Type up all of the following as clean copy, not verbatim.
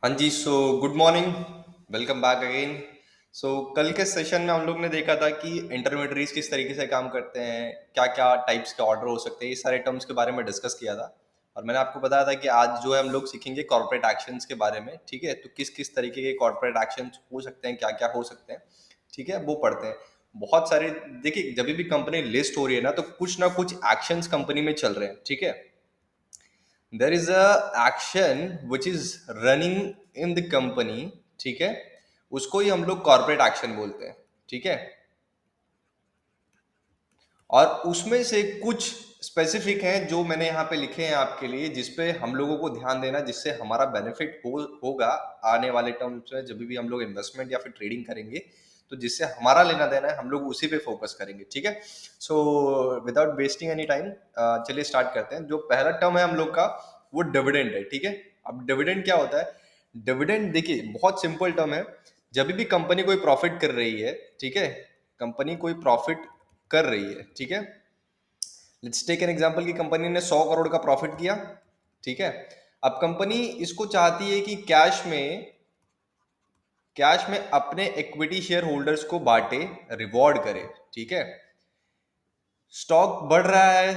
हाँ जी, so good morning, welcome back again. So कल के सेशन में हम लोग ने देखा था कि इंटरमीडियरीज किस तरीके से काम करते हैं, क्या क्या टाइप्स के ऑर्डर हो सकते हैं, ये सारे टर्म्स के बारे में डिस्कस किया था। और मैंने आपको बताया था कि आज जो है हम लोग सीखेंगे कॉर्पोरेट एक्शंस के बारे में। ठीक है, तो किस किस तरीके के कॉर्पोरेट एक्शंस हो सकते हैं, क्या क्या हो सकते हैं, ठीक है, वो पढ़ते हैं। बहुत सारे, देखिए जब भी कंपनी लिस्ट हो रही है ना, तो कुछ ना कुछ एक्शंस कंपनी में चल रहे हैं। ठीक है, there is a action which is running in the company. ठीक है, उसको ही हम लोग कॉर्पोरेट एक्शन बोलते हैं। ठीक है, और उसमें से कुछ स्पेसिफिक हैं जो मैंने यहाँ पे लिखे हैं आपके लिए, जिसपे हम लोगों को ध्यान देना, जिससे हमारा बेनिफिट होगा आने वाले टर्म्स में। जब भी हम लोग इन्वेस्टमेंट या फिर ट्रेडिंग करेंगे, तो जिससे हमारा लेना देना है, हम लोग उसी पे फोकस करेंगे। ठीक है, so without wasting any time चलिए स्टार्ट करते हैं। जो पहला टर्म है हम लोग का, वो डिविडेंड है। ठीक है, अब डिविडेंड क्या होता है? डिविडेंड देखिए बहुत सिंपल टर्म है। जब भी कंपनी कोई प्रॉफिट कर रही है, ठीक है, कंपनी कोई प्रॉफिट कर रही है, ठीक है, लेट्स टेक एन एग्जांपल कि कंपनी ने 100 करोड़ का प्रॉफिट किया। ठीक है, अब कंपनी इसको चाहती है कि कैश में अपने इक्विटी शेयर होल्डर्स को बांटे, रिवॉर्ड करे। ठीक है, स्टॉक बढ़ रहा है,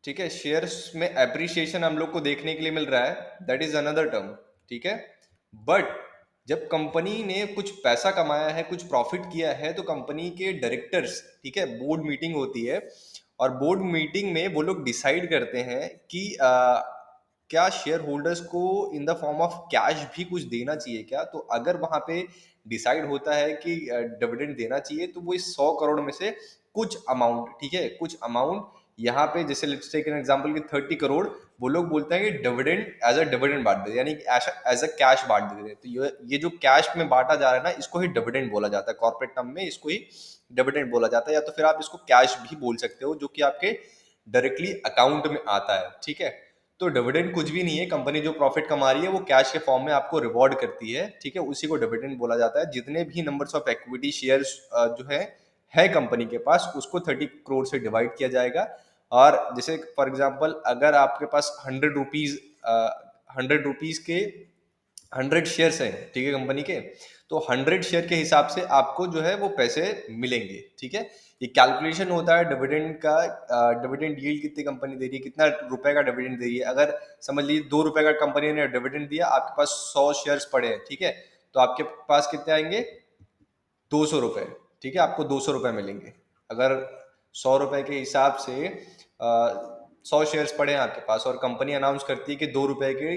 ठीक है, शेयर्स में एप्रिसिएशन हम लोग को देखने के लिए मिल रहा है, दैट इज अनदर टर्म। ठीक है, बट जब कंपनी ने कुछ पैसा कमाया है, कुछ प्रॉफिट किया है, तो कंपनी के डायरेक्टर्स, ठीक है, बोर्ड मीटिंग होती है, और बोर्ड मीटिंग में वो लोग डिसाइड करते हैं कि क्या शेयर होल्डर्स को इन द फॉर्म ऑफ कैश भी कुछ देना चाहिए क्या। तो अगर वहां पे डिसाइड होता है कि डिविडेंड देना चाहिए, तो वो इस 100 करोड़ में से कुछ अमाउंट, ठीक है, कुछ अमाउंट यहाँ पे, जैसे लेट्स टेक एन एग्जांपल कि 30 करोड़, वो लोग बोलते हैं कि डिविडेंड एज अ डिविडेंड बांट देते हैं, यानी एज अ कैश बांट देते हैं। तो ये जो कैश में बांटा जा रहा है ना, इसको ही डिविडेंड बोला जाता है। कॉर्पोरेट टर्म में इसको ही डिविडेंड बोला जाता है, या तो फिर आप इसको कैश भी बोल सकते हो, जो कि आपके डायरेक्टली अकाउंट में आता है। ठीक है, तो डिविडेंड कुछ भी नहीं है, कंपनी जो प्रॉफिट कमा रही है वो कैश के फॉर्म में आपको रिवॉर्ड करती है। ठीक है, उसी को डिविडेंड बोला जाता है। जितने भी नंबर्स ऑफ इक्विटी शेयर्स जो है कंपनी के पास, उसको 30 करोड़ से डिवाइड किया जाएगा। और जैसे फॉर एग्जांपल, अगर आपके पास 100 रुपीज के 100 शेयर्स हैं, ठीक है, कंपनी के, तो 100 शेयर के हिसाब से आपको जो है वो पैसे मिलेंगे। ठीक है, ये कैलकुलेशन होता है डिविडेंड का। डिविडेंड यील्ड कितनी कंपनी दे रही है, कितना रुपए का डिविडेंड दे रही है। अगर समझ लीजिए 2 रुपए का कंपनी ने डिविडेंड दिया, आपके पास 100 शेयर्स पड़े हैं, ठीक है, तो आपके पास कितने आएंगे? 200 रुपए। ठीक है, आपको 200 रुपए मिलेंगे। अगर 100 रुपए के हिसाब से 100 शेयर्स पड़े हैं आपके पास, और कंपनी अनाउंस करती है कि 2 रुपए के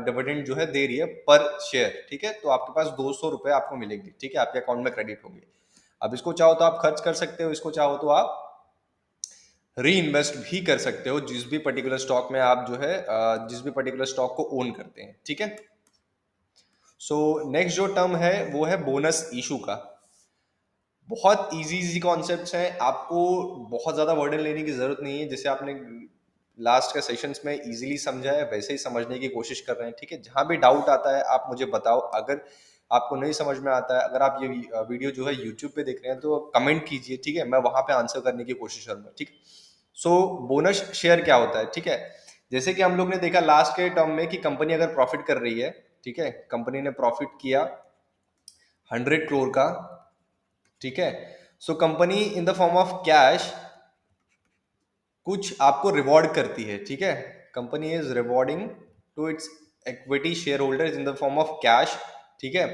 डिविडेंड जो है दे रही है पर शेयर, ठीक है, तो आपके पास 200 रुपए आपको मिलेंगे। ठीक है, आपके अकाउंट में क्रेडिट होंगे। अब इसको चाहो तो आप खर्च कर सकते हो, इसको चाहो तो आप री इन्वेस्ट भी कर सकते हो, जिस भी पर्टिकुलर स्टॉक में आप जो है जिस भी पर्टिकुलर स्टॉक को ओन करते हैं। ठीक है, सो नेक्स्ट जो टर्म है वो है बोनस इशू का। बहुत इजी इजी कॉन्सेप्ट्स हैं, आपको बहुत ज़्यादा वर्डन लेने की ज़रूरत नहीं है। जैसे आपने लास्ट के सेशंस में इजीली समझा है, वैसे ही समझने की कोशिश कर रहे हैं। ठीक है, जहाँ भी डाउट आता है आप मुझे बताओ। अगर आपको नहीं समझ में आता है, अगर आप ये वीडियो जो है यूट्यूब पे देख रहे हैं, तो कमेंट कीजिए, ठीक है, मैं वहाँ पे आंसर करने की कोशिश करूँगा। ठीक, सो बोनस शेयर क्या होता है? ठीक है, जैसे कि हम लोग ने देखा लास्ट के टर्म में कि कंपनी अगर प्रॉफिट कर रही है, ठीक है, कंपनी ने प्रॉफिट किया 100 करोड़ का, ठीक है, so company in the form of cash कुछ आपको रिवॉर्ड करती है। ठीक है, company is rewarding to its equity share holders in the form of cash. ठीक है,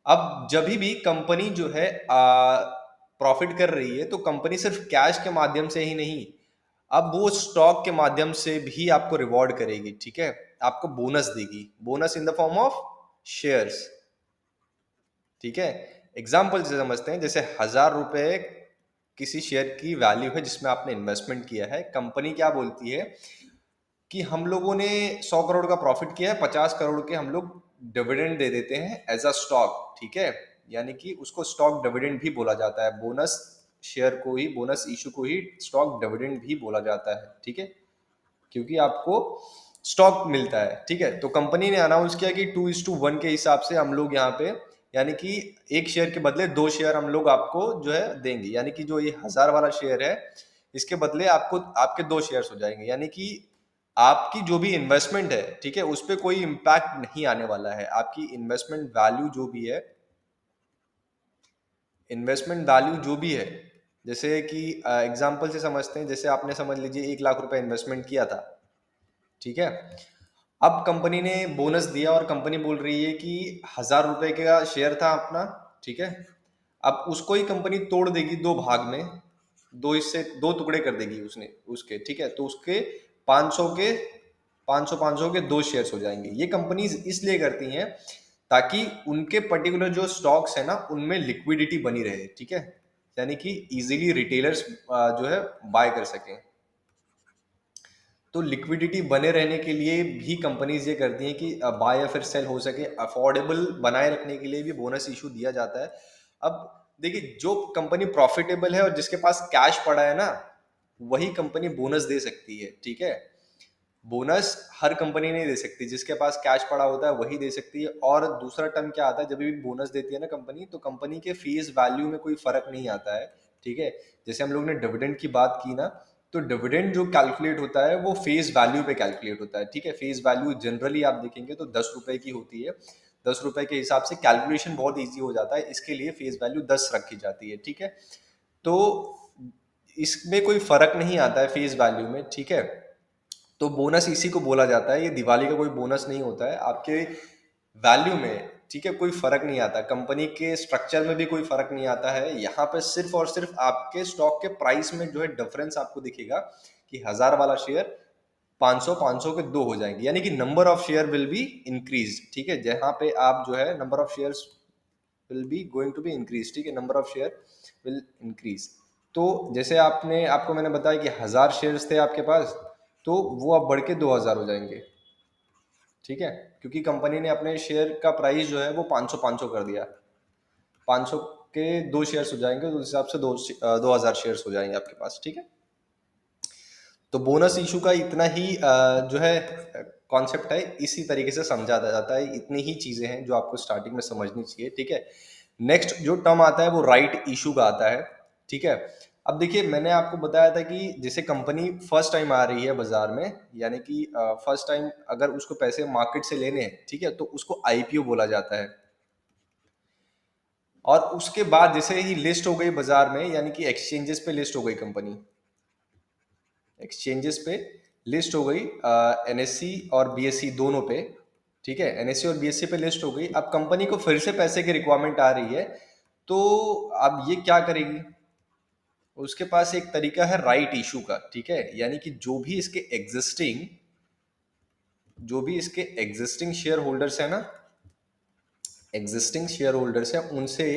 अब जब भी कंपनी जो है प्रॉफिट कर रही है, तो कंपनी सिर्फ कैश के माध्यम से ही नहीं, अब वो स्टॉक के माध्यम से भी आपको रिवॉर्ड करेगी। ठीक है, आपको बोनस देगी, bonus in the form of shares. ठीक है, एग्जाम्पल से समझते हैं। जैसे 1,000 रुपए किसी शेयर की वैल्यू है जिसमें आपने इन्वेस्टमेंट किया है। कंपनी क्या बोलती है कि हम लोगों ने 100 करोड़ का प्रॉफिट किया है, 50 करोड़ के हम लोग डिविडेंड दे देते हैं एज अ स्टॉक। ठीक है, यानी कि उसको स्टॉक डिविडेंड भी बोला जाता है। बोनस शेयर को ही, बोनस इशू को ही स्टॉक डिविडेंड भी बोला जाता है। ठीक है, क्योंकि आपको स्टॉक मिलता है। ठीक है, तो कंपनी ने अनाउंस किया कि 2:1 के हिसाब से हम लोग यहाँ पे, यानी कि एक शेयर के बदले 2 शेयर हम लोग आपको जो है देंगे। यानी कि जो ये 1,000 वाला शेयर है, इसके बदले आपको आपके 2 शेयर्स हो जाएंगे। यानी कि आपकी जो भी इन्वेस्टमेंट है, ठीक है, उस पे कोई इम्पैक्ट नहीं आने वाला है। आपकी इन्वेस्टमेंट वैल्यू जो भी है, इन्वेस्टमेंट वैल्यू जो भी है, जैसे कि एग्जांपल से समझते हैं, जैसे आपने समझ लीजिए 1 लाख रुपए इन्वेस्टमेंट किया था, ठीक है। अब कंपनी ने बोनस दिया और कंपनी बोल रही है कि 1,000 रुपए का शेयर था अपना, ठीक है। अब उसको ही कंपनी तोड़ देगी दो भाग में, दो हिस्से, दो टुकड़े कर देगी उसने उसके, ठीक है। तो उसके 500 के 500 के दो शेयर्स हो जाएंगे। ये कंपनीज इसलिए करती हैं ताकि उनके पर्टिकुलर जो स्टॉक्स है ना, उनमें लिक्विडिटी बनी रहे, ठीक है। यानी कि इजीली रिटेलर्स जो है बाय कर सकें। तो लिक्विडिटी बने रहने के लिए भी कंपनीज ये करती हैं कि बाय या फिर सेल हो सके, अफोर्डेबल बनाए रखने के लिए भी बोनस इशू दिया जाता है। अब देखिए, जो कंपनी प्रॉफिटेबल है और जिसके पास कैश पड़ा है ना, वही कंपनी बोनस दे सकती है, ठीक है। बोनस हर कंपनी नहीं दे सकती, जिसके पास कैश पड़ा होता है वही दे सकती है। और दूसरा टर्म क्या आता है, जब भी बोनस देती है ना कंपनी, तो कंपनी के फेस वैल्यू में कोई फर्क नहीं आता है, ठीक है। जैसे हम लोग ने डिविडेंड की बात की ना, तो डिविडेंड जो कैलकुलेट होता है वो फेस वैल्यू पे कैलकुलेट होता है, ठीक है। फेस वैल्यू जनरली आप देखेंगे तो 10 रुपए की होती है। 10 रुपए के हिसाब से कैलकुलेशन बहुत ईजी हो जाता है, इसके लिए फेस वैल्यू 10 रखी जाती है, ठीक है। तो इसमें कोई फर्क नहीं आता है फेस वैल्यू में, ठीक है। तो बोनस इसी को बोला जाता है। ये दिवाली का कोई बोनस नहीं होता है आपके वैल्यू में, ठीक है। कोई फर्क नहीं आता, कंपनी के स्ट्रक्चर में भी कोई फर्क नहीं आता है। यहाँ पे सिर्फ और सिर्फ आपके स्टॉक के प्राइस में जो है डिफरेंस आपको दिखेगा कि 1,000 वाला शेयर 500 500 के दो हो जाएंगे, यानी कि number of share will be increase, ठीक है। जहाँ पे आप जो है number of shares will be going to be increase, ठीक है, number of share will increase. तो जैसे आपको मैंने बताया कि 1,000 शेयर्स थे आपके पास, तो वो अब बढ़ के 2,000 हो जाएंगे, ठीक है। क्योंकि कंपनी ने अपने शेयर का प्राइस जो है वो 500 500 कर दिया। 500 के दो शेयर्स हो जाएंगे, तो उस हिसाब से 2,000 शेयर्स हो जाएंगे आपके पास, ठीक है। तो बोनस इशू का इतना ही जो है कॉन्सेप्ट है, इसी तरीके से समझा जाता है। इतनी ही चीजें हैं जो आपको स्टार्टिंग में समझनी चाहिए, ठीक है। नेक्स्ट जो टर्म आता है वो राइट इशू का आता है, ठीक है। अब देखिए, मैंने आपको बताया था कि जैसे कंपनी फर्स्ट टाइम आ रही है बाजार में, यानी कि फर्स्ट टाइम अगर उसको पैसे मार्केट से लेने हैं, ठीक है, तो उसको आईपीओ बोला जाता है। और उसके बाद जैसे ही लिस्ट हो गई बाजार में, यानी कि एक्सचेंजेस पे लिस्ट हो गई कंपनी, एक्सचेंजेस पे लिस्ट हो गई, एनएससी और बीएससी दोनों पे, ठीक है। एनएससी और बीएससी पे लिस्ट हो गई। अब कंपनी को फिर से पैसे की रिक्वायरमेंट आ रही है, तो अब ये क्या करेगी, उसके पास एक तरीका है राइट इशू का, ठीक है। यानी कि जो भी इसके एग्जिस्टिंग शेयर होल्डर्स है ना, एग्जिस्टिंग शेयर होल्डर्स है, उनसे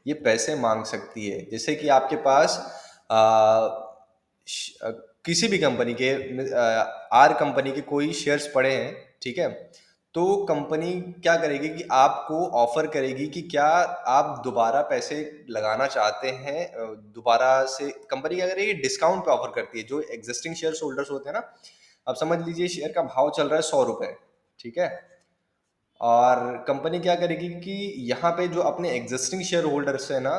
ये पैसे मांग सकती है। जैसे कि आपके पास किसी भी कंपनी के आर कंपनी के कोई शेयर्स पड़े हैं, ठीक है। तो कंपनी क्या करेगी कि आपको ऑफर करेगी कि क्या आप दोबारा पैसे लगाना चाहते हैं। दोबारा से कंपनी क्या करेगी, डिस्काउंट पे ऑफर करती है जो एग्जिस्टिंग शेयर होल्डर्स होते हैं ना। अब समझ लीजिए शेयर का भाव चल रहा है 100 रुपए, ठीक है। और कंपनी क्या करेगी कि यहाँ पे जो अपने एग्जिस्टिंग शेयर होल्डर्स है ना,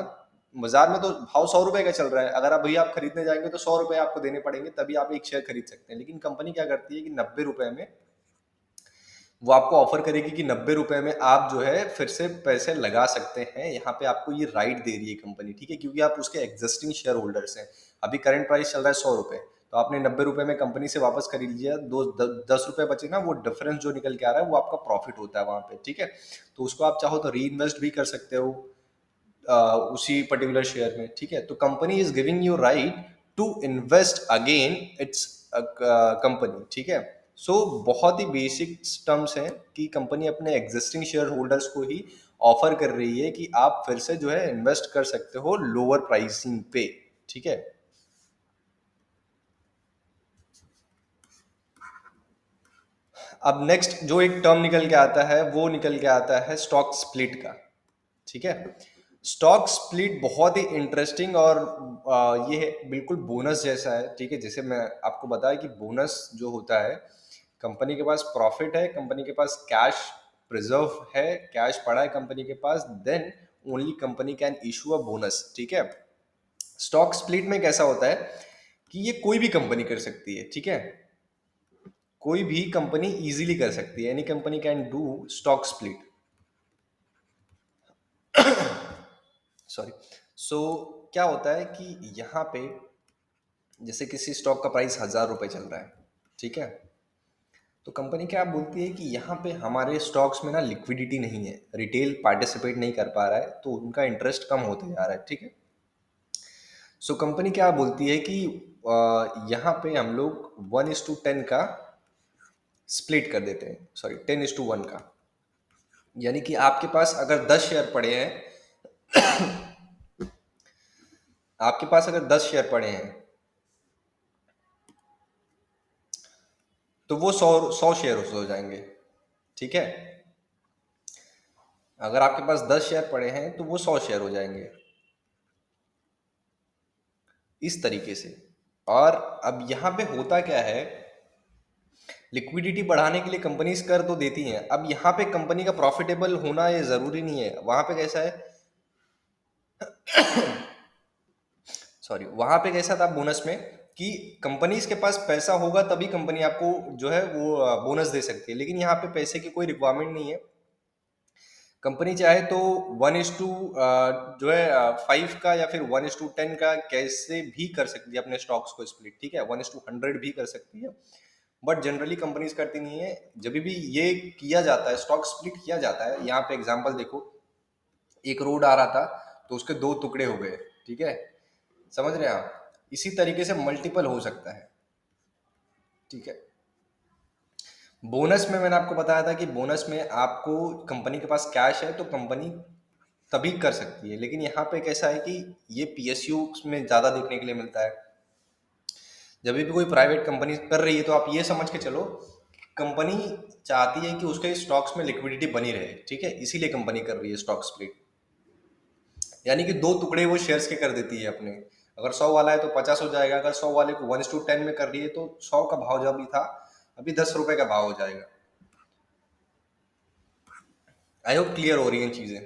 बाजार में तो भाव 100 रुपए का चल रहा है, अगर आप भैया आप खरीदने जाएंगे तो 100 रुपए आपको देने पड़ेंगे, तभी आप एक शेयर खरीद सकते हैं। लेकिन कंपनी क्या करती है कि 90 रुपए में वो आपको ऑफर करेगी कि 90 रुपए में आप जो है फिर से पैसे लगा सकते हैं। यहाँ पे आपको ये राइट दे रही है कंपनी, ठीक है, क्योंकि आप उसके एग्जिस्टिंग शेयर होल्डर्स हैं। अभी करंट प्राइस चल रहा है 100 रुपए, तो आपने 90 रुपए में कंपनी से वापस खरीद लिया, 10 रुपए बचे ना, वो डिफरेंस जो निकल के आ रहा है वो आपका प्रॉफिट होता है वहां पे, ठीक है। तो उसको आप चाहो तो री इन्वेस्ट भी कर सकते हो उसी पर्टिकुलर शेयर में, ठीक है। तो company is giving you right to invest again its company, ठीक है। सो बहुत ही बेसिक टर्म्स हैं कि कंपनी अपने एग्जिस्टिंग शेयर होल्डर्स को ही ऑफर कर रही है कि आप फिर से जो है इन्वेस्ट कर सकते हो लोअर प्राइसिंग पे, ठीक है। अब नेक्स्ट जो एक टर्म निकल के आता है वो निकल के आता है स्टॉक स्प्लिट का, ठीक है। स्टॉक स्प्लिट बहुत ही इंटरेस्टिंग और ये है बिल्कुल बोनस जैसा है, ठीक है। जैसे मैं आपको बताया कि बोनस जो होता है, कंपनी के पास प्रॉफिट है, कंपनी के पास कैश प्रिजर्व है, कैश पड़ा है कंपनी के पास, then only company can issue a bonus, ठीक है। स्टॉक स्प्लिट में कैसा होता है कि ये कोई भी कंपनी कर सकती है, ठीक है। कोई भी कंपनी इजीली कर सकती है, any company can do stock split. Sorry. So क्या होता है कि यहाँ पे जैसे किसी स्टॉक का प्राइस 1,000 रुपये चल रहा है, ठीक है, तो कंपनी क्या बोलती है कि यहाँ पे हमारे स्टॉक्स में ना लिक्विडिटी नहीं है, रिटेल पार्टिसिपेट नहीं कर पा रहा है, तो उनका इंटरेस्ट कम होते जा रहा है, ठीक है। सो कंपनी क्या बोलती है कि यहाँ पे हम लोग 1:10 का स्प्लिट कर देते हैं, सॉरी 10:1 का। यानी कि आपके पास अगर 10 शेयर पड़े हैं, आपके पास अगर 10 शेयर पड़े हैं, तो वो 100 शेयर हो जाएंगे, ठीक है। अगर आपके पास 10 शेयर पड़े हैं तो वो 100 शेयर हो जाएंगे, इस तरीके से। और अब यहाँ पे होता क्या है, लिक्विडिटी बढ़ाने के लिए कंपनीज कर तो देती हैं, अब यहाँ पे कंपनी का प्रॉफिटेबल होना ये जरूरी नहीं है। वहां पे कैसा है, सॉरी, वहां पे कैसा था बोनस में कि कंपनीज के पास पैसा होगा तभी कंपनी आपको जो है वो बोनस दे सकती है, लेकिन यहाँ पे पैसे की कोई रिक्वायरमेंट नहीं है। कंपनी चाहे तो 1:, जो है 5 का या फिर 1:10 का कैसे भी कर सकती है अपने स्टॉक्स को स्प्लिट, ठीक है, 1:100 भी कर सकती है। बट जनरली कंपनीज करती नहीं है। जब भी ये किया जाता है, स्टॉक स्प्लिट किया जाता है, यहाँ पे एग्जांपल देखो, एक रोड आ रहा था तो उसके 2 टुकड़े हो गए, ठीक है, समझ रहे हैं आप। इसी तरीके से मल्टीपल हो सकता है, ठीक है। बोनस में मैंने आपको बताया था कि बोनस में आपको कंपनी के पास कैश है तो कंपनी तभी कर सकती है, लेकिन यहाँ पे कैसा है कि ये पीएसयू में ज़्यादा देखने के लिए मिलता है। जब भी कोई प्राइवेट कंपनी कर रही है तो आप ये समझ के चलो, कंपनी चाहती है कि उसके स्टॉक्स में लिक्विडिटी बनी रहे, ठीक है, इसीलिए कंपनी कर रही है स्टॉक स्प्लिट। यानी कि 2 टुकड़े वो शेयर्स के कर देती है अपने। अगर 100 वाला है तो 50 हो जाएगा, अगर 100 वाले को 1:10 में कर रही है तो 100 का भाव जब भी था अभी 10 रुपए का भाव हो जाएगा। आई होप क्लियर हो रही हैं चीजें।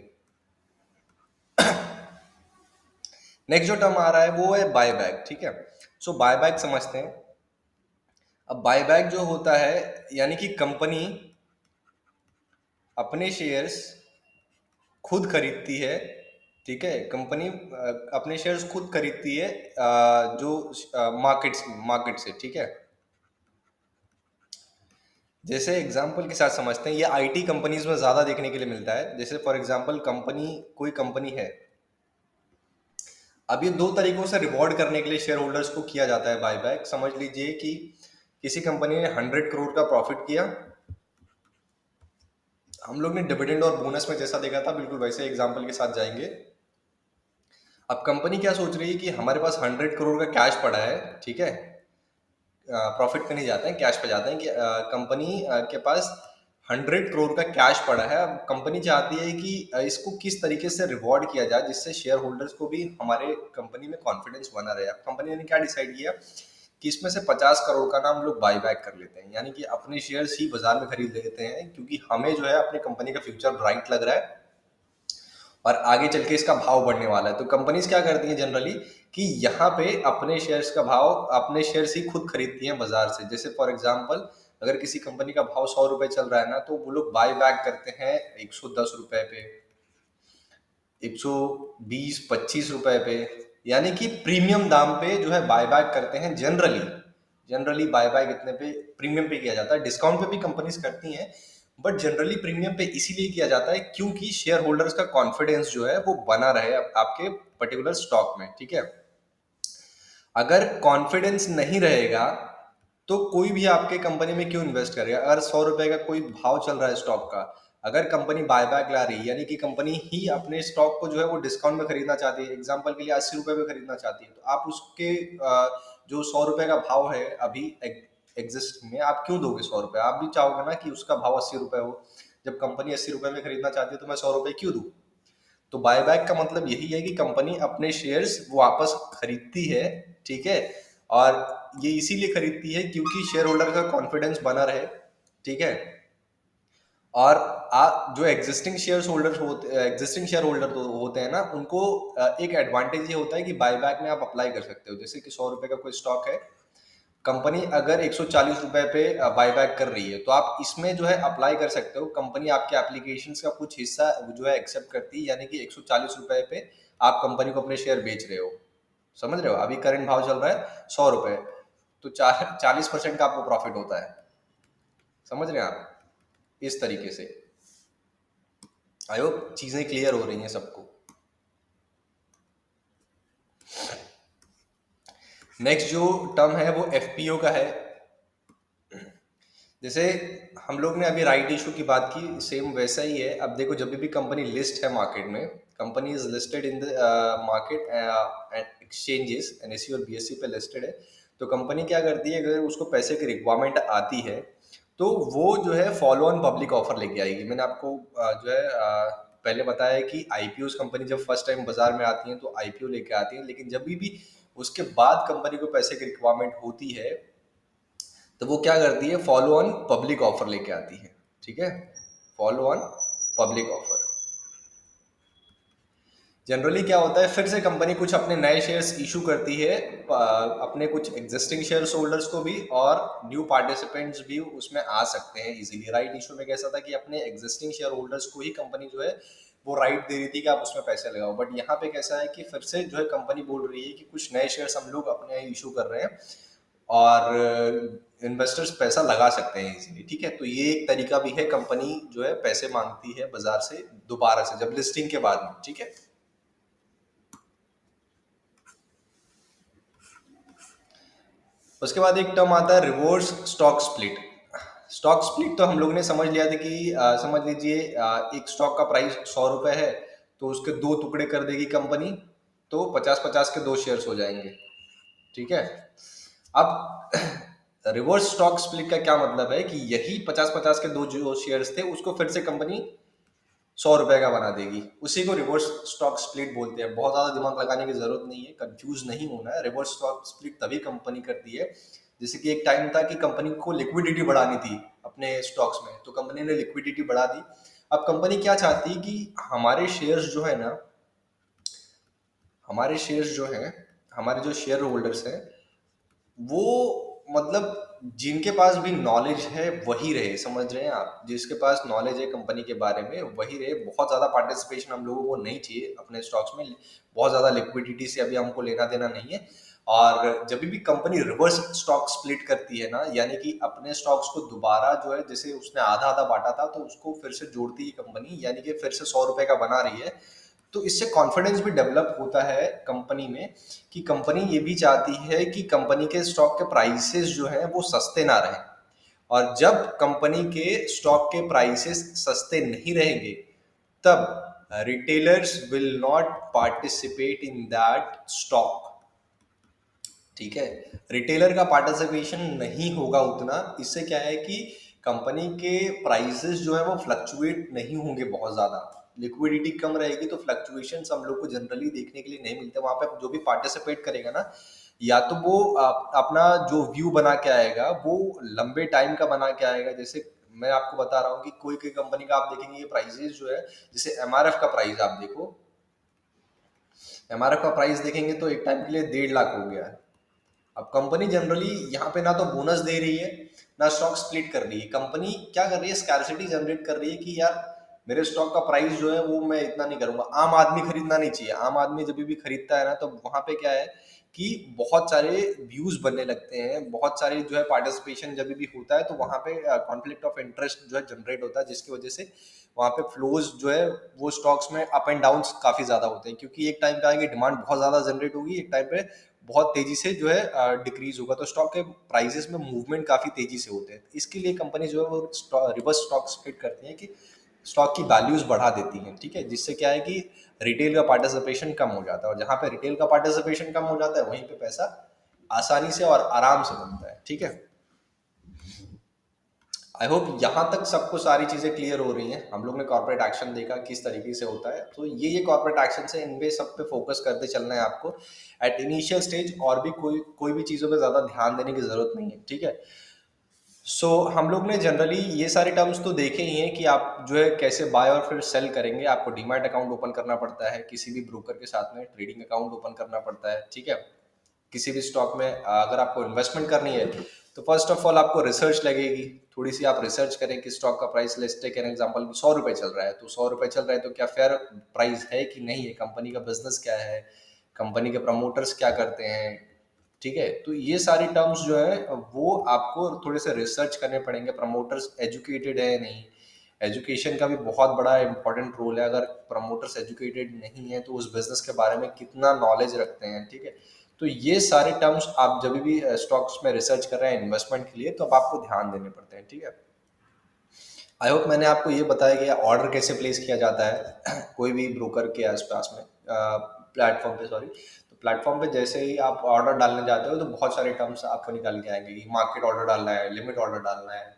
नेक्स्ट जो टर्म आ रहा है वो है बायबैक, ठीक है। सो बायबैक समझते हैं। अब बायबैक जो होता है, यानी कि कंपनी अपने शेयर्स खुद खरीदती है, ठीक है, कंपनी अपने शेयर्स खुद खरीदती है, जो मार्केट से, ठीक है। जैसे एग्जांपल के साथ समझते हैं, ये आईटी कंपनीज में ज्यादा देखने के लिए मिलता है। जैसे फॉर एग्जांपल कोई कंपनी है, अब ये 2 तरीकों से रिवॉर्ड करने के लिए शेयर होल्डर्स को किया जाता है बायबैक। समझ लीजिए कि किसी कंपनी ने 100 करोड़ का प्रॉफिट किया, हम लोग ने डिविडेंड और बोनस में जैसा देखा था बिल्कुल वैसे एग्जांपल के साथ जाएंगे। अब कंपनी क्या सोच रही है कि हमारे पास 100 करोड़ का कैश पड़ा है, ठीक है, प्रॉफिट पे नहीं जाते हैं, कैश पे जाते हैं, कि कंपनी के पास 100 करोड़ का कैश पड़ा है। अब कंपनी चाहती है कि इसको किस तरीके से रिवॉर्ड किया जाए जिससे शेयर होल्डर्स को भी हमारे कंपनी में कॉन्फिडेंस बना रहे। अब कंपनी ने क्या डिसाइड किया कि इसमें से 50 करोड़ का ना हम लोग बाई बैक कर लेते हैं, यानी कि अपने शेयर्स ही बाजार में खरीद लेते हैं, क्योंकि हमें जो है अपनी कंपनी का फ्यूचर ब्राइट लग रहा है और आगे चल के इसका भाव बढ़ने वाला है। तो कंपनीज क्या करती हैं जनरली कि यहाँ पे अपने शेयर्स का भाव, अपने शेयर्स ही खुद खरीदती हैं बाजार से। जैसे फॉर एग्जांपल अगर किसी कंपनी का भाव 100 रुपए चल रहा है ना, तो वो लोग बाय बैक करते हैं 110 रुपए पे, 120-25 रुपए पे, यानी कि प्रीमियम दाम पे जो है बाय बैक करते हैं। जनरली बाय बैक इतने पे प्रीमियम पे किया जाता है, डिस्काउंट पे भी कंपनीज करती हैं, बट जनरली प्रीमियम पे इसीलिए किया जाता है क्योंकि शेयर होल्डर्स का कॉन्फिडेंस जो है वो बना रहे आपके पर्टिकुलर स्टॉक में, ठीक है। अगर कॉन्फिडेंस नहीं रहेगा तो कोई भी आपके कंपनी में क्यों इन्वेस्ट करेगा। अगर 100 रुपए का कोई भाव चल रहा है स्टॉक का, अगर कंपनी बायबैक ला रही है, यानी कि कंपनी ही अपने स्टॉक को जो है वो डिस्काउंट में खरीदना चाहती है, एग्जांपल के लिए 80 रुपए में खरीदना चाहती है, तो आप उसके जो 100 रुपए का भाव है अभी एग्जिस्ट में, आप क्यों दोगे 100 रुपए। आप भी चाहोगे ना कि उसका भाव 80 रुपए हो। जब कंपनी 80 रुपए में खरीदना चाहती है तो मैं 100 रुपए क्यों दूं। तो बायबैक का मतलब यही है कि कंपनी अपने शेयर्स वापस खरीदती है, ठीक है, और ये इसीलिए खरीदती है क्योंकि शेयर होल्डर का कॉन्फिडेंस बना रहे, ठीक है। और जो एग्जिस्टिंग शेयर होल्डर होते हैं ना, उनको एक एडवांटेज ये होता है कि बायबैक में आप अप्लाई कर सकते हो। जैसे कि 100 रुपए का कोई स्टॉक है, कंपनी अगर 140 रुपए पे बायबैक कर रही है, तो आप इसमें जो है अप्लाई कर सकते हो। कंपनी आपके एप्लीकेशंस का कुछ हिस्सा जो है एक्सेप्ट करती है, यानी कि 140 रुपए पे आप कंपनी को अपने शेयर बेच रहे हो। समझ रहे हो? अभी करंट भाव चल रहा है 100 रुपए, तो 40% का आपको प्रॉफिट होता है। समझ रहे हैं आप? इस तरीके से आई होप चीजें क्लियर हो रही हैं सबको। नेक्स्ट जो टर्म है वो एफपीओ का है। जैसे हम लोग ने अभी राइट इशू की बात की, सेम वैसा ही है। अब देखो, जब भी कंपनी लिस्ट है मार्केट में, company is listed in the market and exchanges, NSC और बीएससी पे लिस्टेड है, तो कंपनी क्या करती है, अगर उसको पैसे की रिक्वायरमेंट आती है तो वो जो है फॉलो ऑन पब्लिक ऑफर लेके आएगी। मैंने आपको जो है पहले बताया है कि आईपीओ कंपनी जब फर्स्ट टाइम बाजार में आती है तो आईपीओ लेके आती है, लेकिन जब भी उसके बाद कंपनी को पैसे की रिक्वायरमेंट होती है तो वो क्या करती है, फॉलो ऑन पब्लिक ऑफर लेके आती है। ठीक है, follow on public offer. Generally क्या होता है, फिर से कंपनी कुछ अपने नए शेयर्स इशू करती है, अपने कुछ एग्जिस्टिंग शेयर होल्डर्स को भी, और न्यू पार्टिसिपेंट्स भी उसमें आ सकते हैं इजीली। राइट इशू में कैसा था कि अपने एग्जिस्टिंग शेयर होल्डर्स को ही कंपनी जो है वो राइट दे रही थी कि आप उसमें पैसे लगाओ, बट यहाँ पे कैसा है कि फिर से जो है कंपनी बोल रही है कि कुछ नए शेयर्स हम लोग अपने इशू कर रहे हैं और इन्वेस्टर्स पैसा लगा सकते हैं इजीली। ठीक है, तो ये एक तरीका भी है, कंपनी जो है पैसे मांगती है बाजार से दोबारा से जब लिस्टिंग के बाद में। ठीक है, उसके बाद एक टर्म आता है reverse stock split. Stock split तो हम लोग ने समझ लिया था कि समझ लीजिए एक स्टॉक का प्राइस 100 रुपए है, तो उसके दो टुकड़े कर देगी कंपनी, तो 50-50 के दो शेयर्स हो जाएंगे। ठीक है, अब रिवर्स स्टॉक स्प्लिट का क्या मतलब है कि यही 50-50 के दो जो शेयर्स थे उसको फिर से कंपनी 100 रुपए का बना देगी। उसी को रिवर्स स्टॉक स्प्लिट बोलते हैं। बहुत ज्यादा दिमाग लगाने की जरूरत नहीं है, कंफ्यूज नहीं होना है। रिवर्स स्टॉक स्प्लिट तभी कंपनी करती है, जैसे कि एक टाइम था कि कंपनी को लिक्विडिटी बढ़ानी थी अपने स्टॉक्स में, तो कंपनी ने लिक्विडिटी बढ़ा दी। अब कंपनी क्या चाहती है कि हमारे शेयर्स जो है ना, हमारे शेयर्स जो हैं, हमारे जो शेयर होल्डर्स हैं, वो मतलब जिनके पास भी नॉलेज है वही रहे। समझ रहे हैं आप? जिसके पास नॉलेज है कंपनी के बारे में वही रहे। बहुत ज़्यादा पार्टिसिपेशन हम लोगों को नहीं चाहिए अपने स्टॉक्स में। बहुत ज़्यादा लिक्विडिटी से अभी हमको लेना देना नहीं है। और जब भी कंपनी रिवर्स स्टॉक स्प्लिट करती है ना, यानी कि अपने स्टॉक्स को दोबारा जो है, जैसे उसने आधा आधा बांटा था तो उसको फिर से जोड़ती है कंपनी, यानी कि फिर से 100 रुपए का बना रही है, तो इससे कॉन्फिडेंस भी डेवलप होता है कंपनी में, कि कंपनी ये भी चाहती है कि कंपनी के स्टॉक के प्राइसेस जो हैं वो सस्ते ना रहें। और जब कंपनी के स्टॉक के प्राइसेस सस्ते नहीं रहेंगे, तब retailers will not participate in that stock. ठीक है, रिटेलर का पार्टिसिपेशन नहीं होगा उतना। इससे क्या है कि कंपनी के प्राइसेस जो है वो फ्लक्चुएट नहीं होंगे बहुत ज़्यादा। लिक्विडिटी कम रहेगी तो फ्लक्चुएशन हम लोग को जनरली देखने के लिए नहीं मिलते। वहां पे जो भी पार्टिसिपेट करेगा ना, या तो वो अपना जो व्यू बना के आएगा वो लंबे टाइम का बना के आएगा। जैसे मैं आपको बता रहा हूँ कि कोई कोई कंपनी का आप देखेंगे ये प्राइसेस जो है, जैसे एमआरएफ का प्राइस आप देखो, एमआरएफ का प्राइस देखेंगे तो एक टाइम के लिए 1.5 लाख हो गया है। अब कंपनी जनरली यहाँ पे ना तो बोनस दे रही है, ना स्टॉक स्प्लिट कर रही है। कंपनी क्या कर रही है, स्कैर्सिटी जनरेट कर रही है कि यार मेरे स्टॉक का प्राइस जो है वो मैं इतना नहीं करूंगा। आम आदमी खरीदना नहीं चाहिए। आम आदमी जब भी खरीदता है ना, तो वहां पे क्या है कि बहुत सारे व्यूज बनने लगते हैं, बहुत सारे जो है पार्टिसिपेशन जब भी होता है तो वहां पे कॉन्फ्लिक्ट ऑफ इंटरेस्ट जो है जनरेट होता है, जिसकी वजह से वहां पे फ्लोज जो है वो स्टॉक्स में अप एंड डाउन काफी ज्यादा होते हैं। क्योंकि एक टाइम पे आएंगे डिमांड बहुत ज्यादा जनरेट होगी, एक टाइम पे बहुत तेजी से जो है डिक्रीज होगा, तो स्टॉक के प्राइसेस में मूवमेंट काफी तेजी से होते हैं। इसके लिए कंपनी जो है वो रिवर्स स्टॉक स्प्लिट करती है कि स्टॉक की वैल्यूज बढ़ा देती हैं। ठीक है, जिससे क्या है कि रिटेल का पार्टिसिपेशन कम हो जाता है, और जहां पे रिटेल का पार्टिसिपेशन कम हो जाता है वहीं पे पैसा आसानी से और आराम से बनता है। ठीक है, आई होप यहाँ तक सबको सारी चीजें क्लियर हो रही हैं। हम लोग ने कॉर्पोरेट एक्शन देखा किस तरीके से होता है, तो ये कॉर्पोरेट एक्शन से इन पे सब पे फोकस करते चलना है आपको एट इनिशियल स्टेज। और भी कोई भी चीजों पे ज्यादा ध्यान देने की जरूरत नहीं है। ठीक है, सो हम लोग ने जनरली ये सारे टर्म्स तो देखे ही हैं कि आप जो है कैसे बाय और फिर सेल करेंगे। आपको डीमैट अकाउंट ओपन करना पड़ता है, किसी भी ब्रोकर के साथ में ट्रेडिंग अकाउंट ओपन करना पड़ता है। ठीक है, किसी भी स्टॉक में अगर आपको इन्वेस्टमेंट करनी है तो फर्स्ट ऑफ ऑल आपको रिसर्च लगेगी। थोड़ी सी आप रिसर्च करें कि स्टॉक का price, let's take an example, 100 रुपए चल रहा है, तो 100 रुपए चल रहा है तो क्या फेयर प्राइस है कि नहीं है, कंपनी का बिजनेस क्या है, कंपनी के प्रमोटर्स क्या करते हैं, ठीक है। तो ये सारी टर्म्स जो है वो आपको थोड़े से रिसर्च करने पड़ेंगे, प्रमोटर्स एजुकेटेड है नहीं। एजुकेशन का भी बहुत बड़ा इंपॉर्टेंट रोल है, अगर प्रमोटर्स एजुकेटेड नहीं है तो उस बिजनेस के बारे में कितना नॉलेज रखते हैं, ठीक है। तो ये सारे टर्म्स आप जब भी स्टॉक्स में रिसर्च कर रहे हैं इन्वेस्टमेंट के लिए, तो अब आपको ध्यान देने पड़ते हैं, ठीक है। आई होप मैंने आपको ये बताया कि ऑर्डर कैसे प्लेस किया जाता है कोई भी ब्रोकर के आसपास में, प्लेटफॉर्म पे, सॉरी। तो प्लेटफॉर्म पे जैसे ही आप ऑर्डर डालने जाते हो तो बहुत सारे टर्म्स आपको निकाल के आएंगे कि मार्केट ऑर्डर डालना है, लिमिट ऑर्डर डालना है,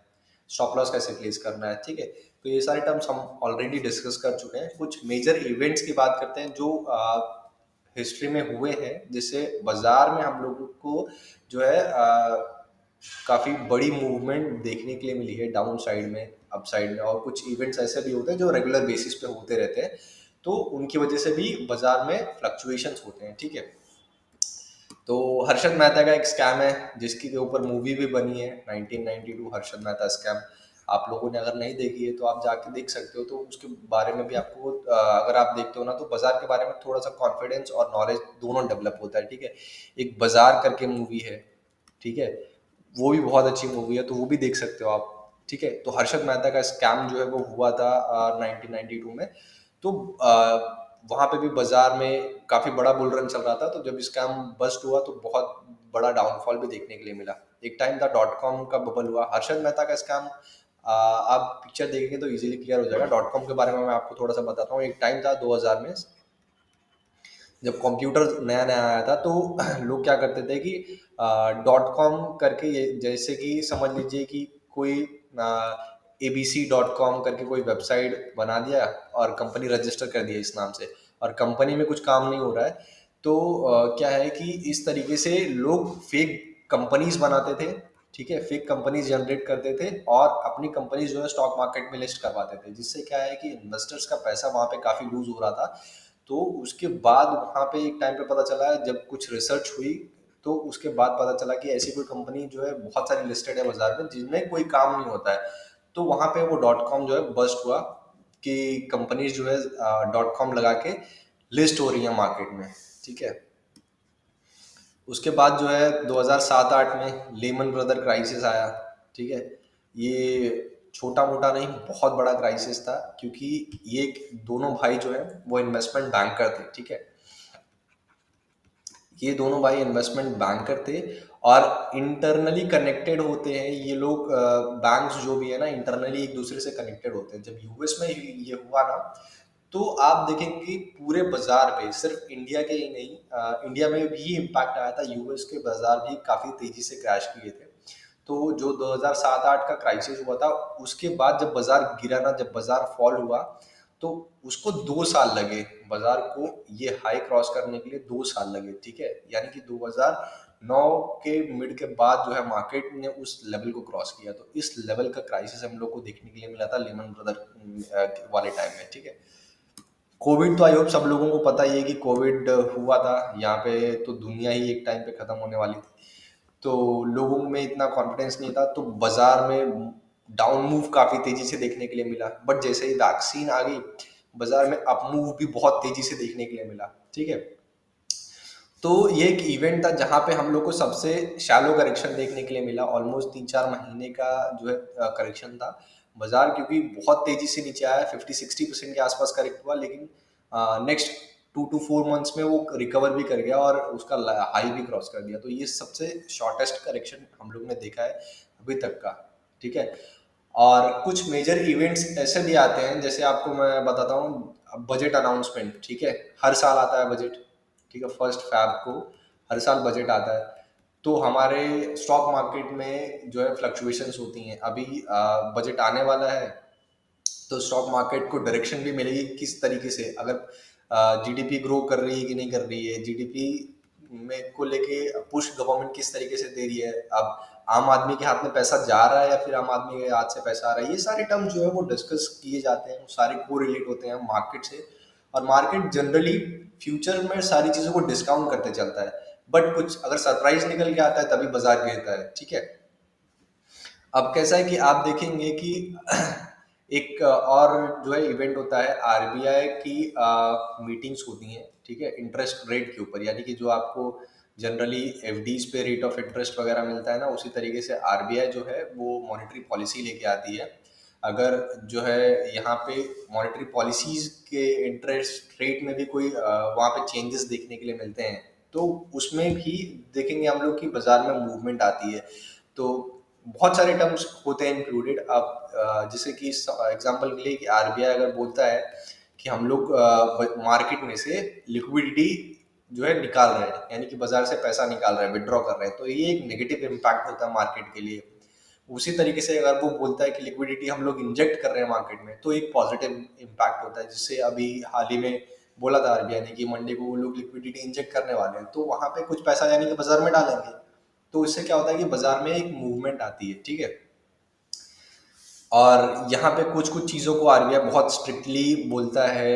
स्टॉप लॉस कैसे प्लेस करना है, ठीक है। तो ये सारे टर्म्स हम ऑलरेडी डिस्कस कर चुके हैं। कुछ मेजर इवेंट्स की बात करते हैं जो हिस्ट्री में हुए हैं, जिससे बाजार में हम लोगों को जो है काफ़ी बड़ी मूवमेंट देखने के लिए मिली है, डाउन साइड में, अप साइड में। और कुछ इवेंट्स ऐसे भी होते हैं जो रेगुलर बेसिस पे होते रहते हैं, तो उनकी वजह से भी बाजार में फ्लक्चुएशंस होते हैं, ठीक है। तो हर्षद मेहता का एक स्कैम है जिसके ऊपर मूवी भी बनी है, 1992 हर्षद मेहता स्कैम। आप लोगों ने अगर नहीं देखी है तो आप जाके देख सकते हो। तो उसके बारे में भी आपको अगर आप देखते हो ना, तो बाजार के बारे में थोड़ा सा कॉन्फिडेंस और नॉलेज दोनों डेवलप होता है, ठीक है। एक बाजार करके मूवी है, ठीक है, वो भी बहुत अच्छी मूवी है, तो वो भी देख सकते हो आप, ठीक है। तो हर्षद मेहता का स्कैम जो है वो हुआ था 1992 में। तो वहाँ पे भी बाजार में काफ़ी बड़ा बुल रन चल रहा था, तो जब स्कैम बस्ट हुआ तो बहुत बड़ा डाउनफॉल भी देखने के लिए मिला। एक टाइम था डॉट कॉम का बबल हुआ, हर्षद मेहता का स्कैम आप पिक्चर देखेंगे तो इजीली क्लियर हो जाएगा। डॉट कॉम के बारे में मैं आपको थोड़ा सा बताता हूँ। एक टाइम था 2000 में, जब कंप्यूटर नया नया आया था, तो लोग क्या करते थे कि डॉट कॉम करके, ये जैसे कि समझ लीजिए कि कोई abc.com करके कोई वेबसाइट बना दिया और कंपनी रजिस्टर कर दिया इस नाम से, और कंपनी में कुछ काम नहीं हो रहा है, तो क्या है कि इस तरीके से लोग फेक कंपनीज बनाते थे, ठीक है, फेक कंपनीज जनरेट करते थे और अपनी कंपनीज जो है स्टॉक मार्केट में लिस्ट करवाते थे, जिससे क्या है कि इन्वेस्टर्स का पैसा वहाँ पे काफ़ी लूज हो रहा था। तो उसके बाद वहाँ पे एक टाइम पे पता चला, जब कुछ रिसर्च हुई, तो उसके बाद पता चला कि ऐसी कोई कंपनी जो है बहुत सारी लिस्टेड है बाजार में जिनमें कोई काम नहीं होता है। तो वहाँ पे वो डॉट कॉम जो है बस्ट हुआ कि कंपनीज जो है डॉट कॉम लगा के लिस्ट हो रही है मार्केट में, ठीक है। उसके बाद जो है 2007-8 में लेमन ब्रदर क्राइसिस आया, ठीक है। ये छोटा मोटा नहीं, बहुत बड़ा क्राइसिस था, क्योंकि ये दोनों भाई जो है वो इन्वेस्टमेंट बैंकर थे, ठीक है। ये दोनों भाई इन्वेस्टमेंट बैंकर थे और इंटरनली कनेक्टेड होते हैं ये लोग। बैंक्स जो भी है ना, इंटरनली एक दूसरे से कनेक्टेड होते हैं। जब यूएस में ये हुआ ना, तो आप देखेंगे कि पूरे बाजार पे, सिर्फ इंडिया के ही नहीं, इंडिया में भी इम्पैक्ट आया था, यूएस के बाजार भी काफ़ी तेज़ी से क्रैश किए थे। तो जो 2007-8 का क्राइसिस हुआ था, उसके बाद जब बाजार गिरा ना, जब बाजार फॉल हुआ, तो उसको 2 साल लगे बाजार को ये हाई क्रॉस करने के लिए, 2 साल लगे, ठीक है। यानी कि 2009 के मिड के बाद जो है मार्केट ने उस लेवल को क्रॉस किया। तो इस लेवल का क्राइसिस हम लोग को देखने के लिए मिला था लेमन ब्रदर वाले टाइम में, ठीक है। कोविड तो आई होप सब लोगों को पता ही है कि कोविड हुआ था यहाँ पे, तो दुनिया ही एक टाइम पे खत्म होने वाली थी। तो लोगों में इतना कॉन्फिडेंस नहीं था, तो बाजार में डाउन मूव काफ़ी तेज़ी से देखने के लिए मिला। बट जैसे ही वैक्सीन आ गई, बाजार में अप मूव भी बहुत तेज़ी से देखने के लिए मिला, ठीक है। तो ये एक इवेंट था जहाँ पे हम लोग को सबसे शैलो करेक्शन देखने के लिए मिला, ऑलमोस्ट 3-4 महीने का जो है करेक्शन था। बाजार क्योंकि बहुत तेज़ी से नीचे आया, 50-60% के आसपास करेक्ट हुआ, लेकिन नेक्स्ट 2 to 4 मंथ्स में वो रिकवर भी कर गया और उसका हाई भी क्रॉस कर दिया। तो ये सबसे शॉर्टेस्ट करेक्शन हम लोग ने देखा है अभी तक का, ठीक है। और कुछ मेजर इवेंट्स ऐसे भी आते हैं, जैसे आपको मैं बताता हूँ, बजट अनाउंसमेंट, ठीक है। हर साल आता है बजट, ठीक है, 1 फैब को हर साल बजट आता है। तो हमारे स्टॉक मार्केट में जो है फ्लक्चुएशंस होती हैं। अभी बजट आने वाला है, तो स्टॉक मार्केट को डायरेक्शन भी मिलेगी किस तरीके से, अगर जीडीपी ग्रो कर रही है कि नहीं कर रही है, जीडीपी में को लेके पुश गवर्नमेंट किस तरीके से दे रही है, अब आम आदमी के हाथ में पैसा जा रहा है या फिर आम आदमी के हाथ से पैसा आ रहा है, ये सारे टर्म जो है वो डिस्कस किए जाते हैं, वो सारे को रिलेट होते हैं मार्केट से। और मार्केट जनरली फ्यूचर में सारी चीज़ों को डिस्काउंट करते चलता है। बट कुछ अगर सरप्राइज निकल के आता है तभी बाजार गिरता है, ठीक है। अब कैसा है कि आप देखेंगे कि एक और जो है इवेंट होता है, आरबीआई की मीटिंग्स होती हैं, ठीक है, इंटरेस्ट रेट के ऊपर, यानी कि जो आपको जनरली एफडीज पे रेट ऑफ इंटरेस्ट वगैरह मिलता है ना, उसी तरीके से आरबीआई जो है वो मॉनेटरी पॉलिसी लेके आती है। अगर जो है यहाँ पे मॉनेटरी पॉलिसीज के इंटरेस्ट रेट में भी कोई वहाँ पे चेंजेस देखने के लिए मिलते हैं, तो उसमें भी देखेंगे हम लोग कि बाजार में मूवमेंट आती है। तो बहुत सारे टर्म्स होते हैं इंक्लूडेड। अब जैसे कि एग्जांपल के लिए कि आरबीआई अगर बोलता है कि हम लोग मार्केट में से लिक्विडिटी जो है निकाल रहे हैं, यानी कि बाजार से पैसा निकाल रहे हैं, विड्रॉ कर रहे हैं, तो ये एक नेगेटिव इम्पैक्ट होता है मार्केट के लिए। उसी तरीके से अगर वो बोलता है कि लिक्विडिटी हम लोग इंजेक्ट कर रहे हैं मार्केट में, तो एक पॉजिटिव इम्पैक्ट होता है। जिससे अभी हाल ही में बोला था आरबीआई ने कि मंडे को वो लोग लिक्विडिटी इंजेक्ट करने वाले हैं, तो वहां पे कुछ पैसा यानी कि बाजार में डालेंगे, तो इससे क्या होता है कि बाजार में एक मूवमेंट आती है, ठीक है। और यहाँ पे कुछ कुछ चीज़ों को आरबीआई बहुत स्ट्रिक्टली बोलता है,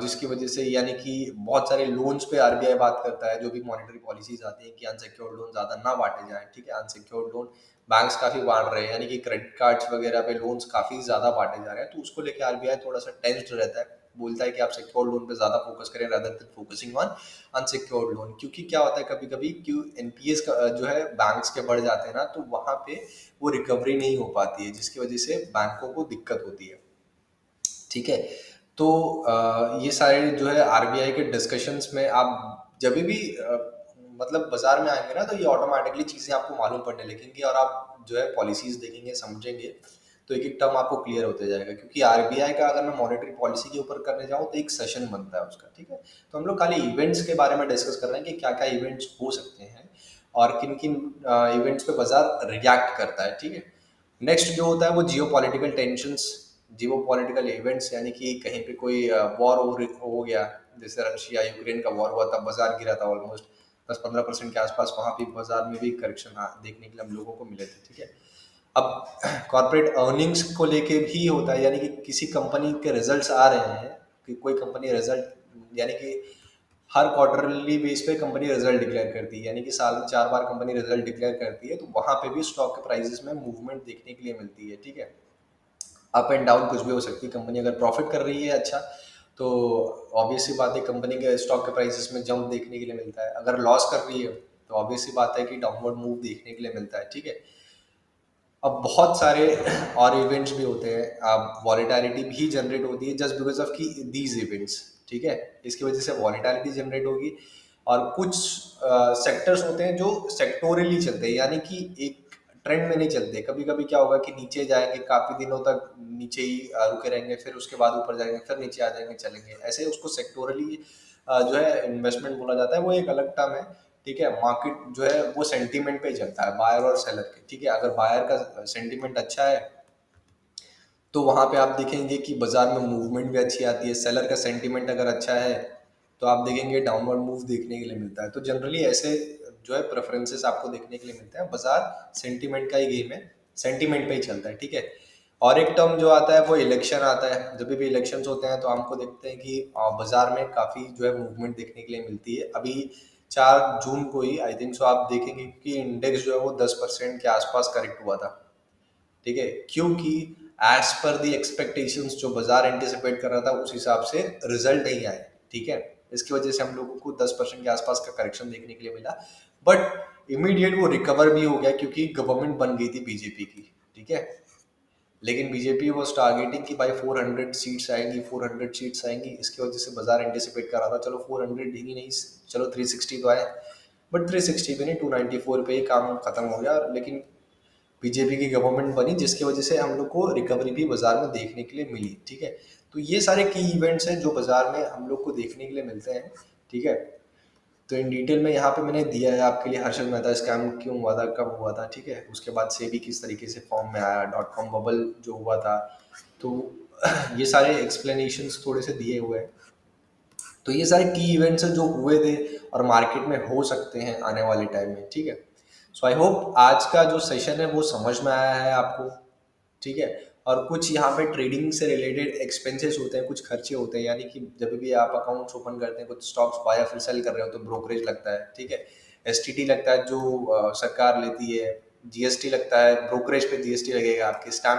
जिसकी वजह से यानी कि बहुत सारे लोन्स पे आरबीआई बात करता है, जो भी मॉनेटरी पॉलिसीज आती हैं कि अनसिक्योर्ड लोन ज़्यादा ना बांटे जाएं, ठीक है। अनसिक्योर्ड लोन बैंक्स काफ़ी बांट रहे हैं, यानी कि क्रेडिट कार्ड्स वगैरह पे लोन्स काफ़ी ज़्यादा बांटे जा रहे हैं, तो उसको लेकर आरबीआई थोड़ा सा टेंस्ड रहता है, बोलता है कि आप सिक्योर्ड लोन पे ज़्यादा फोकस करें rather than focusing on unsecured loan. क्योंकि क्या होता है कभी कभी क्यों एनपीएस का जो है बैंक्स के बढ़ जाते हैं ना, तो वहाँ पे वो रिकवरी नहीं हो पाती है, जिसकी वजह से बैंकों को दिक्कत होती है, ठीक है। तो ये सारे जो है आरबीआई के डिस्कशंस में आप जब भी मतलब बाजार में आएंगे ना, तो ये ऑटोमेटिकली चीज़ें आपको मालूम पड़ने लगेंगी, और आप जो है पॉलिसीज देखेंगे, समझेंगे, तो एक एक टर्म आपको क्लियर होते जाएगा। क्योंकि आरबीआई का अगर मैं मॉनेटरी पॉलिसी के ऊपर करने जाऊँ तो एक सेशन बनता है उसका, ठीक है। तो हम लोग खाली इवेंट्स के बारे में डिस्कस कर रहे हैं कि क्या क्या इवेंट्स हो सकते हैं और किन किन इवेंट्स पे बाजार रिएक्ट करता है, ठीक है। नेक्स्ट जो होता है वो जियो पॉलिटिकल टेंशंस, जियो पॉलिटिकल इवेंट्स, यानी कि कहीं पे कोई वॉर हो गया, जैसे रशिया यूक्रेन का वॉर हुआ, तब बाजार गिरा था ऑलमोस्ट 10-15% के आसपास, वहाँ पे बाजार में भी करेक्शन देखने के लिए हम लोगों को मिले थे, ठीक है। अब कॉर्पोरेट अर्निंग्स को लेके भी होता है, यानी कि किसी कंपनी के रिजल्ट्स आ रहे हैं, कि कोई कंपनी रिजल्ट, यानी कि हर क्वार्टरली बेस पे कंपनी रिजल्ट डिक्लेयर करती है, यानी कि साल में 4 बार कंपनी रिजल्ट डिक्लेयर करती है, तो वहां पे भी स्टॉक के प्राइसेस में मूवमेंट देखने के लिए मिलती है, ठीक है। अप एंड डाउन कुछ भी हो सकती है। कंपनी अगर प्रॉफिट कर रही है अच्छा, तो ऑब्वियस सी बात है कंपनी के स्टॉक के प्राइसेस में जंप देखने के लिए मिलता है। अगर लॉस कर रही है तो ऑब्वियस सी बात है कि डाउनवर्ड मूव देखने के लिए मिलता है, ठीक है। अब बहुत सारे और इवेंट्स भी होते हैं, अब वॉलेटिलिटी भी जनरेट होती है जस्ट बिकॉज ऑफ की दीज इवेंट्स, ठीक है। इसकी वजह से वॉलेटिलिटी जनरेट होगी। और कुछ सेक्टर्स होते हैं जो सेक्टोरली चलते हैं, यानी कि एक ट्रेंड में नहीं चलते। कभी कभी क्या होगा कि नीचे जाएंगे, काफी दिनों तक नीचे ही रुके रहेंगे, फिर उसके बाद ऊपर जाएंगे, फिर नीचे आ जाएंगे, चलेंगे ऐसे। उसको सेक्टोरली जो है इन्वेस्टमेंट बोला जाता है, वो एक अलग टर्म है, ठीक है। मार्केट जो है वो सेंटीमेंट पे ही चलता है, बायर और सेलर के, ठीक है। अगर बायर का सेंटीमेंट अच्छा है तो वहां पे आप देखेंगे कि बाजार में मूवमेंट भी अच्छी आती है। सेलर का सेंटीमेंट अगर अच्छा है तो आप देखेंगे डाउनवर्ड मूव देखने के लिए मिलता है। तो जनरली ऐसे जो है प्रेफरेंसेस आपको देखने के लिए मिलते हैं। बाजार सेंटीमेंट का ही गेम है, सेंटीमेंट पे ही चलता है, ठीक है। और एक टर्म जो आता है वो इलेक्शन आता है। जब भी इलेक्शंस होते हैं तो हमको देखते हैं कि बाजार में काफी जो है मूवमेंट देखने के लिए मिलती है। अभी 4 जून को ही आई थिंक सो आप देखेंगे कि इंडेक्स जो है वो 10% के आसपास करेक्ट हुआ था, ठीक है। क्योंकि एज पर दी एक्सपेक्टेशंस जो बाजार एंटिसिपेट कर रहा था उस हिसाब से रिजल्ट नहीं आए, ठीक है। इसकी वजह से हम लोगों को 10% के आसपास का करेक्शन देखने के लिए मिला। बट इमीडिएट वो रिकवर भी हो गया क्योंकि गवर्नमेंट बन गई थी बीजेपी की, ठीक है। लेकिन बीजेपी वॉज टारगेटिंग कि भाई 400 सीट्स आएंगी, 400 सीट्स आएंगी। इसकी वजह से बाजार एंटिसिपेट कर रहा था चलो 400 ही नहीं, चलो 360 तो आए। बट 360 भी नहीं, 294 पे ही काम खत्म हो गया। लेकिन बीजेपी की गवर्नमेंट बनी, जिसकी वजह से हम लोग को रिकवरी भी बाजार में देखने के लिए मिली, ठीक है। तो ये सारे की इवेंट्स हैं जो बाजार में हम लोग को देखने के लिए मिलते हैं, ठीक है। तो इन डिटेल में यहाँ पे मैंने दिया है आपके लिए। हर्षद मेहता स्कैम क्यों हुआ था, कब हुआ था, ठीक है। उसके बाद सेबी किस तरीके से फॉर्म में आया, .com बबल जो हुआ था, तो ये सारे एक्सप्लेनेशंस थोड़े से दिए हुए हैं। तो ये सारे की इवेंट्स हैं जो हुए थे और मार्केट में हो सकते हैं आने वाले टाइम में, ठीक है। सो आई होप आज का जो सेशन है वो समझ में आया है आपको, ठीक है। और कुछ यहाँ पे ट्रेडिंग से रिलेटेड एक्सपेंसेस होते हैं, कुछ खर्चे होते हैं, यानी कि जब भी आप अकाउंट्स ओपन करते हैं, कुछ स्टॉक्स बाय या फिर सेल कर रहे हो तो ब्रोकरेज लगता है, ठीक है। एसटीटी लगता है जो सरकार लेती है, जीएसटी लगता है, ब्रोकरेज पे जीएसटी लगेगा, आपके स्टैम्प